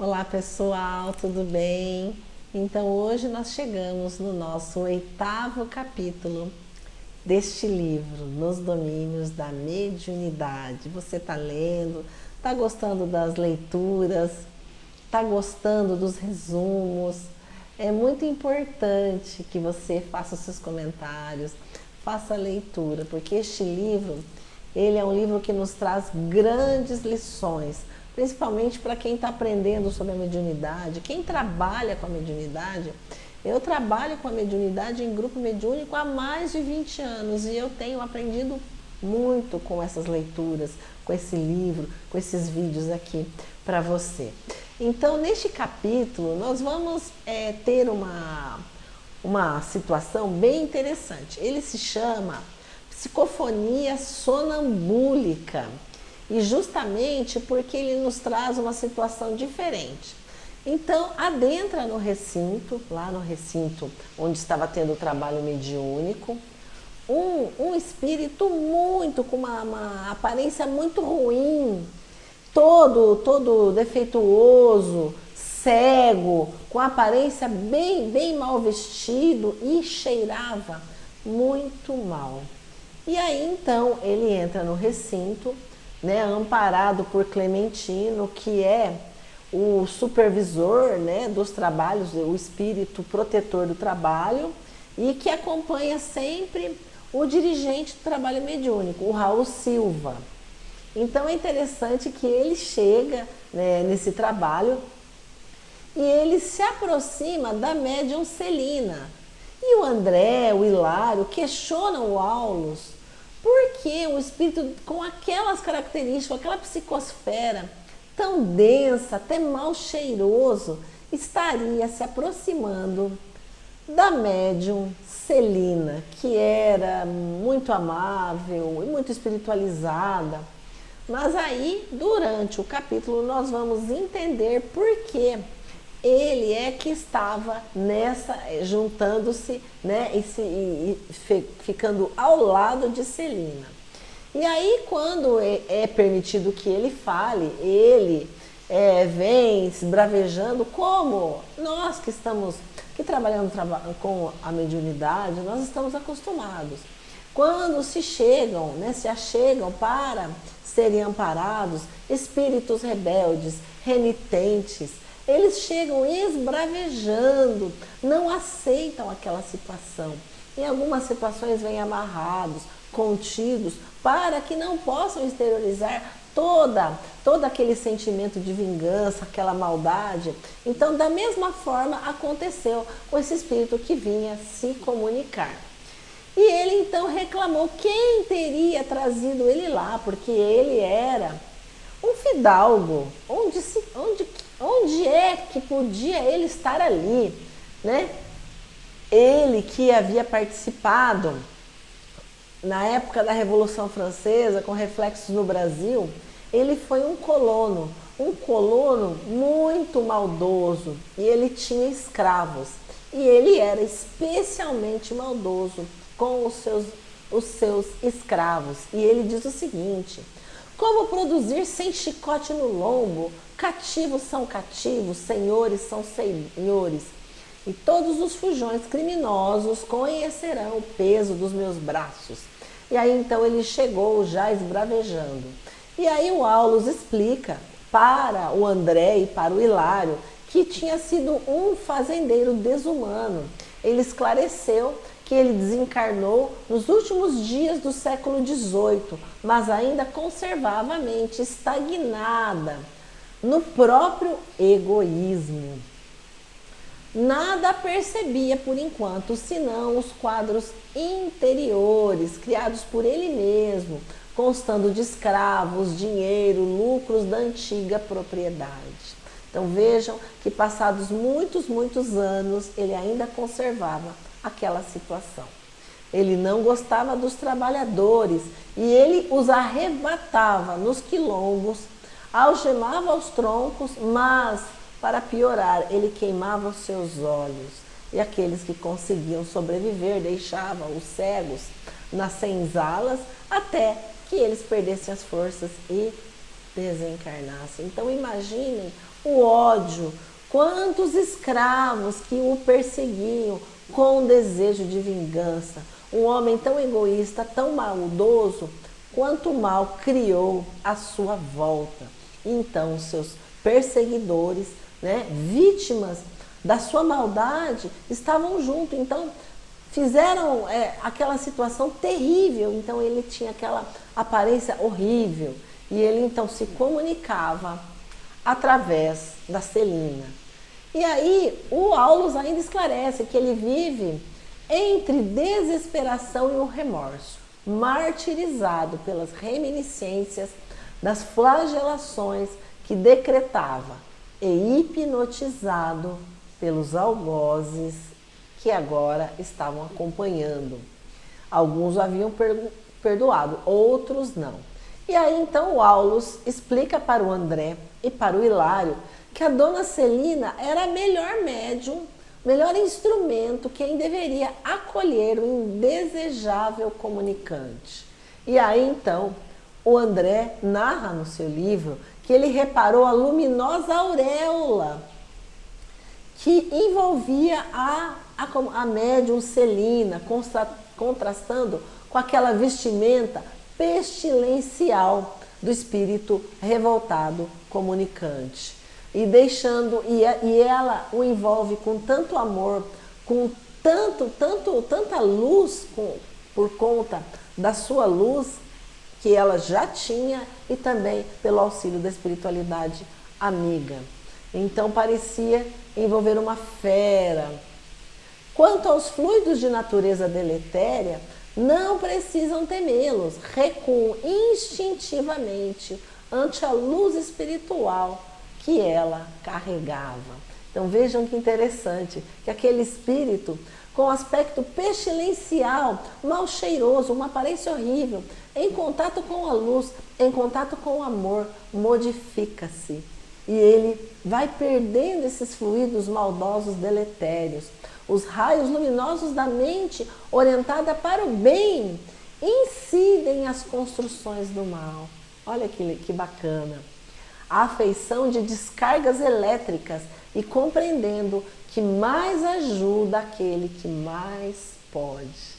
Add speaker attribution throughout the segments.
Speaker 1: Olá pessoal, tudo bem? Então hoje nós chegamos no nosso 8º capítulo deste livro, Nos Domínios da Mediunidade. Você está lendo, está gostando das leituras, está gostando dos resumos? É muito importante que você faça os seus comentários, faça a leitura, porque este livro, ele é um livro que nos traz grandes lições, principalmente para quem está aprendendo sobre a mediunidade, quem trabalha com a mediunidade. Eu trabalho com a mediunidade em grupo mediúnico há mais de 20 anos e eu tenho aprendido muito com essas leituras, com esse livro, com esses vídeos aqui para você. Então, neste capítulo, nós vamos ter uma situação bem interessante. Ele se chama Psicofonia Sonambúlica. E justamente porque ele nos traz uma situação diferente. Então, adentra no recinto, lá no recinto onde estava tendo o trabalho mediúnico, um espírito com uma aparência muito ruim, todo defeituoso, cego, com aparência bem mal vestido e cheirava muito mal. E aí, então, ele entra no recinto, amparado por Clementino, que é o supervisor, dos trabalhos, o espírito protetor do trabalho, e que acompanha sempre o dirigente do trabalho mediúnico, o Raul Silva. Então é interessante que ele chega nesse trabalho e ele se aproxima da médium Celina. E o André, o Hilário, questionam o Aulus porque o espírito com aquelas características, aquela psicosfera tão densa, até mal cheiroso, estaria se aproximando da médium Celina, que era muito amável e muito espiritualizada. Mas aí, durante o capítulo, nós vamos entender por que ele é que estava juntando-se, e ficando ao lado de Celina. E aí, quando é permitido que ele fale, ele vem esbravejando, como nós que trabalhamos com a mediunidade, nós estamos acostumados. Quando se achegam para serem amparados, espíritos rebeldes, renitentes, eles chegam esbravejando, não aceitam aquela situação. Em algumas situações vêm amarrados, contidos, para que não possam exteriorizar todo aquele sentimento de vingança, aquela maldade. Então, da mesma forma, aconteceu com esse espírito que vinha se comunicar. E ele então reclamou quem teria trazido ele lá, porque ele era um fidalgo. Onde é que podia ele estar ali, Ele que havia participado na época da Revolução Francesa, com reflexos no Brasil, ele foi um colono muito maldoso, e ele tinha escravos. E ele era especialmente maldoso com os seus escravos. E ele diz o seguinte: como produzir sem chicote no lombo? Cativos são cativos, senhores são senhores. E todos os fujões criminosos conhecerão o peso dos meus braços. E aí então ele chegou já esbravejando. E aí o Aulus explica para o André e para o Hilário que tinha sido um fazendeiro desumano. Ele esclareceu que ele desencarnou nos últimos dias do século XVIII, mas ainda conservava a mente estagnada no próprio egoísmo. Nada percebia por enquanto, senão os quadros interiores criados por ele mesmo, constando de escravos, dinheiro, lucros da antiga propriedade. Então vejam que passados muitos anos, ele ainda conservava aquela situação. Ele não gostava dos trabalhadores e ele os arrebatava nos quilombos, algemava os troncos, mas, para piorar, ele queimava os seus olhos. E aqueles que conseguiam sobreviver deixavam os cegos nas senzalas até que eles perdessem as forças e desencarnassem. Então imaginem o ódio, quantos escravos que o perseguiam com desejo de vingança. Um homem tão egoísta, tão maldoso, quanto mal criou à sua volta. Então, seus perseguidores, né, vítimas da sua maldade, estavam junto. Então, fizeram aquela situação terrível. Então, ele tinha aquela aparência horrível. E ele, então, se comunicava através da Celina. E aí, o Aulus ainda esclarece que ele vive entre desesperação e o remorso, martirizado pelas reminiscências das flagelações que decretava e hipnotizado pelos algozes que agora estavam acompanhando. Alguns o haviam perdoado, outros não. E aí então o Aulus explica para o André e para o Hilário que a dona Celina era a melhor médium, melhor instrumento, quem deveria acolher o indesejável comunicante. E aí então o André narra no seu livro que ele reparou a luminosa auréola que envolvia a médium Celina, contrastando com aquela vestimenta pestilencial do espírito revoltado comunicante. E ela o envolve com tanto amor, com tanta luz, por conta da sua luz que ela já tinha e também pelo auxílio da espiritualidade amiga. Então parecia envolver uma fera. Quanto aos fluidos de natureza deletéria, não precisam temê-los, recuam instintivamente ante a luz espiritual que ela carregava. Então vejam que interessante, que aquele espírito com aspecto pestilencial, mal cheiroso, uma aparência horrível, em contato com a luz, em contato com o amor, modifica-se. E ele vai perdendo esses fluidos maldosos deletérios. Os raios luminosos da mente, orientada para o bem, incidem as construções do mal. Olha que bacana. A afeição de descargas elétricas e compreendendo que mais ajuda aquele que mais pode.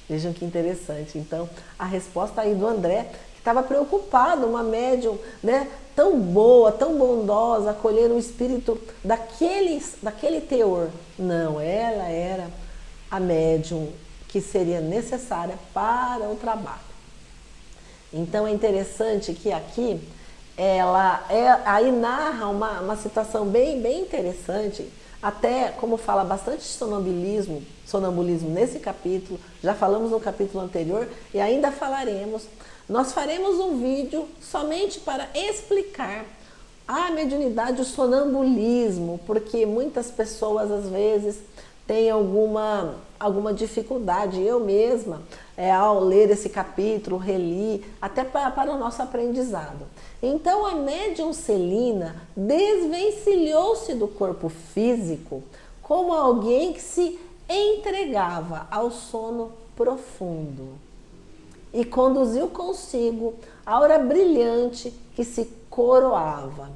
Speaker 1: Vejam que interessante. Então, a resposta aí do André, que estava preocupado, uma médium, né, tão boa, tão bondosa, acolher um espírito daquele teor. Não, ela era a médium que seria necessária para o trabalho. Então, é interessante que aqui ela aí narra uma situação bem interessante, até como fala bastante de sonambulismo nesse capítulo, já falamos no capítulo anterior e ainda falaremos. Nós faremos um vídeo somente para explicar a mediunidade, o sonambulismo, porque muitas pessoas às vezes têm alguma dificuldade. Eu mesma, ao ler esse capítulo, reli, até para o nosso aprendizado. Então a médium Celina desvencilhou-se do corpo físico como alguém que se entregava ao sono profundo e conduziu consigo a aura brilhante que se coroava.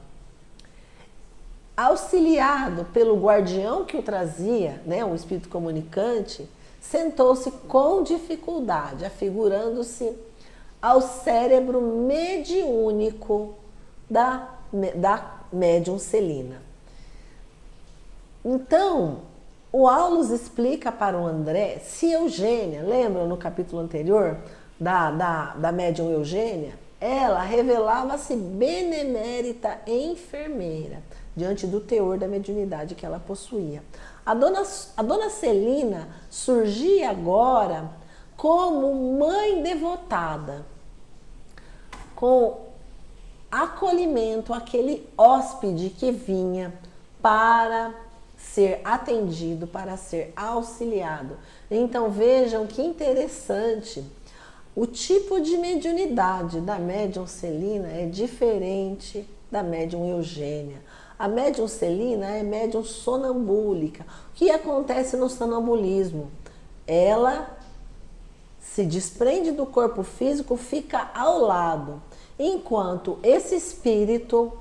Speaker 1: Auxiliado pelo guardião que o trazia, né, um espírito comunicante, sentou-se com dificuldade, afigurando-se ao cérebro mediúnico da médium Celina. Então, o Aulus explica para o André se Eugênia, lembra no capítulo anterior da médium Eugênia, ela revelava-se benemérita enfermeira, diante do teor da mediunidade que ela possuía. A dona Celina surgia agora como mãe devotada, com acolhimento àquele hóspede que vinha para ser atendido, para ser auxiliado. Então vejam que interessante, o tipo de mediunidade da médium Celina é diferente da médium Eugênia. A médium Celina é médium sonambúlica. O que acontece no sonambulismo? Ela se desprende do corpo físico, fica ao lado, enquanto esse espírito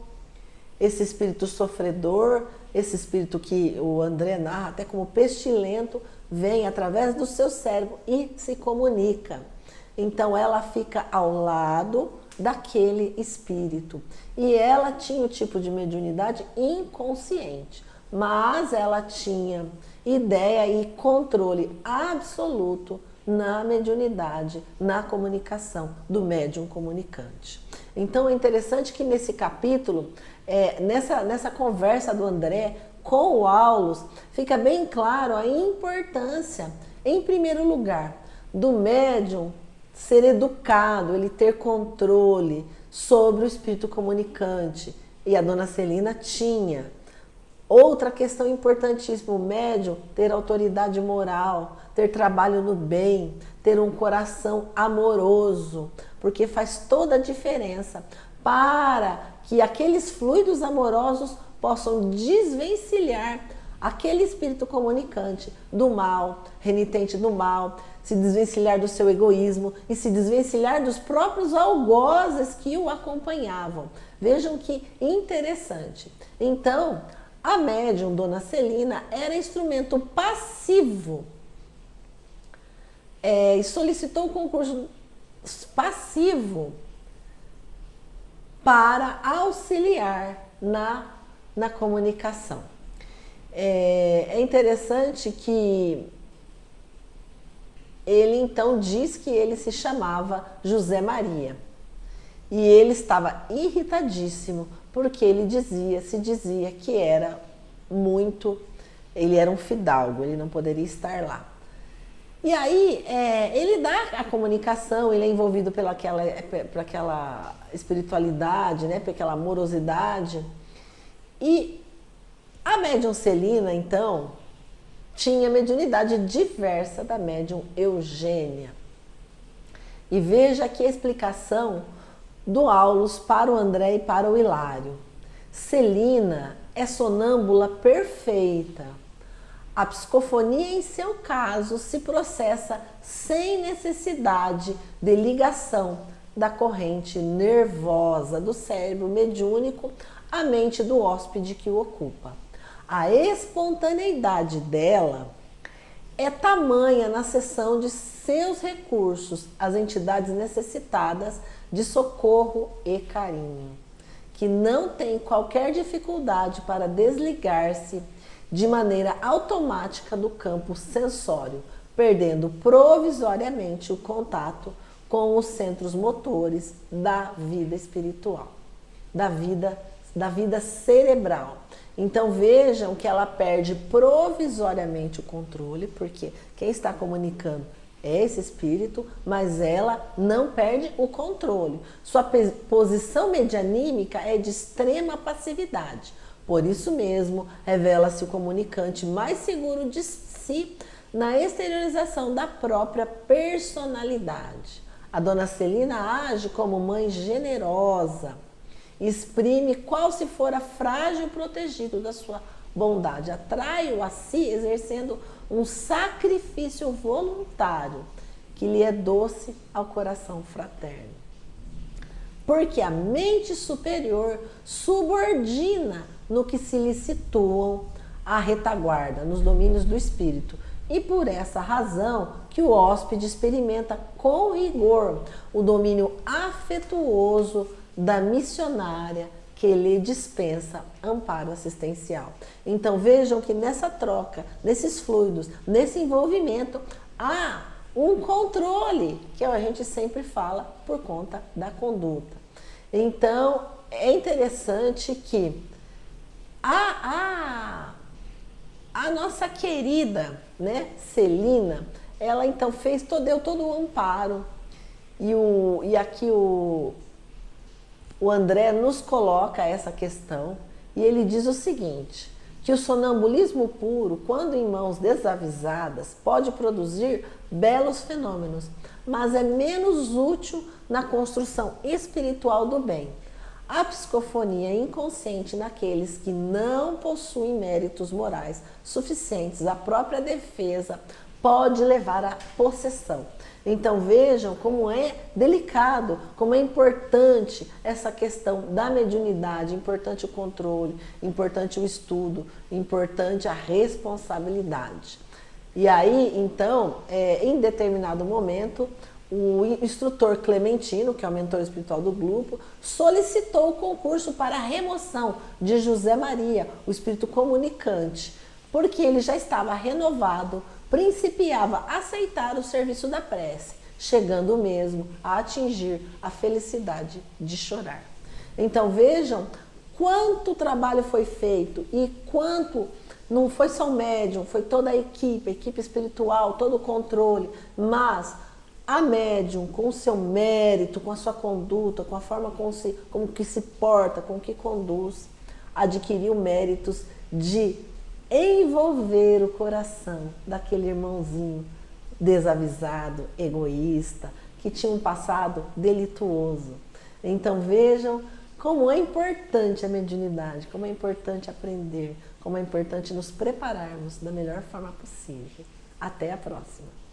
Speaker 1: esse espírito sofredor, esse espírito que o André narra até como pestilento, vem através do seu cérebro e se comunica. Então ela fica ao lado daquele espírito. E ela tinha o tipo de mediunidade inconsciente, mas ela tinha ideia e controle absoluto na mediunidade, na comunicação do médium comunicante. Então é interessante que nesse capítulo, nessa conversa do André com o Aulus, fica bem claro a importância, em primeiro lugar, do médium ser educado, ele ter controle sobre o espírito comunicante. E a dona Celina tinha. Outra questão importantíssima, o médium ter autoridade moral, ter trabalho no bem, ter um coração amoroso, porque faz toda a diferença para que aqueles fluidos amorosos possam desvencilhar aquele espírito comunicante do mal, renitente do mal, se desvencilhar do seu egoísmo e se desvencilhar dos próprios algozes que o acompanhavam. Vejam que interessante. Então, a médium Dona Celina era instrumento passivo e solicitou um concurso passivo para auxiliar na comunicação. É interessante que ele então diz que ele se chamava José Maria e ele estava irritadíssimo porque se dizia que ele era um fidalgo, ele não poderia estar lá. E aí ele dá a comunicação, ele é envolvido por aquela espiritualidade, né, por aquela amorosidade. E a médium Celina, então, tinha mediunidade diversa da médium Eugênia. E veja aqui a explicação do Aulus para o André e para o Hilário. Celina é sonâmbula perfeita. A psicofonia, em seu caso, se processa sem necessidade de ligação da corrente nervosa do cérebro mediúnico à mente do hóspede que o ocupa. A espontaneidade dela é tamanha na cessão de seus recursos às entidades necessitadas de socorro e carinho, que não tem qualquer dificuldade para desligar-se de maneira automática do campo sensório, perdendo provisoriamente o contato com os centros motores da vida espiritual, da vida cerebral. Então vejam que ela perde provisoriamente o controle, porque quem está comunicando é esse espírito, mas ela não perde o controle. Sua posição medianímica é de extrema passividade. Por isso mesmo, revela-se o comunicante mais seguro de si na exteriorização da própria personalidade. A Dona Celina age como mãe generosa, exprime qual se fora frágil protegido da sua bondade, atrai-o a si exercendo um sacrifício voluntário que lhe é doce ao coração fraterno. Porque a mente superior subordina no que se lhe situam a retaguarda, nos domínios do espírito. E por essa razão que o hóspede experimenta com rigor o domínio afetuoso da missionária que lhe dispensa amparo assistencial. Então vejam que nessa troca, nesses fluidos, nesse envolvimento, há um controle, que a gente sempre fala por conta da conduta. Então é interessante que a nossa querida, né, Celina, ela então deu todo o amparo. E aqui o André nos coloca essa questão e ele diz o seguinte, que o sonambulismo puro, quando em mãos desavisadas, pode produzir belos fenômenos, mas é menos útil na construção espiritual do bem. A psicofonia inconsciente naqueles que não possuem méritos morais suficientes à própria defesa pode levar à possessão. Então vejam como é delicado, como é importante essa questão da mediunidade, importante o controle, importante o estudo, importante a responsabilidade. E aí, então, em determinado momento, o instrutor Clementino, que é o mentor espiritual do grupo, solicitou o concurso para a remoção de José Maria, o espírito comunicante, porque ele já estava renovado, principiava a aceitar o serviço da prece, chegando mesmo a atingir a felicidade de chorar. Então vejam quanto trabalho foi feito e quanto não foi só o médium, foi toda a equipe espiritual, todo o controle, mas a médium, com o seu mérito, com a sua conduta, com a forma como que se porta, com que conduz, adquiriu méritos de envolver o coração daquele irmãozinho desavisado, egoísta, que tinha um passado delituoso. Então vejam como é importante a mediunidade, como é importante aprender, como é importante nos prepararmos da melhor forma possível. Até a próxima!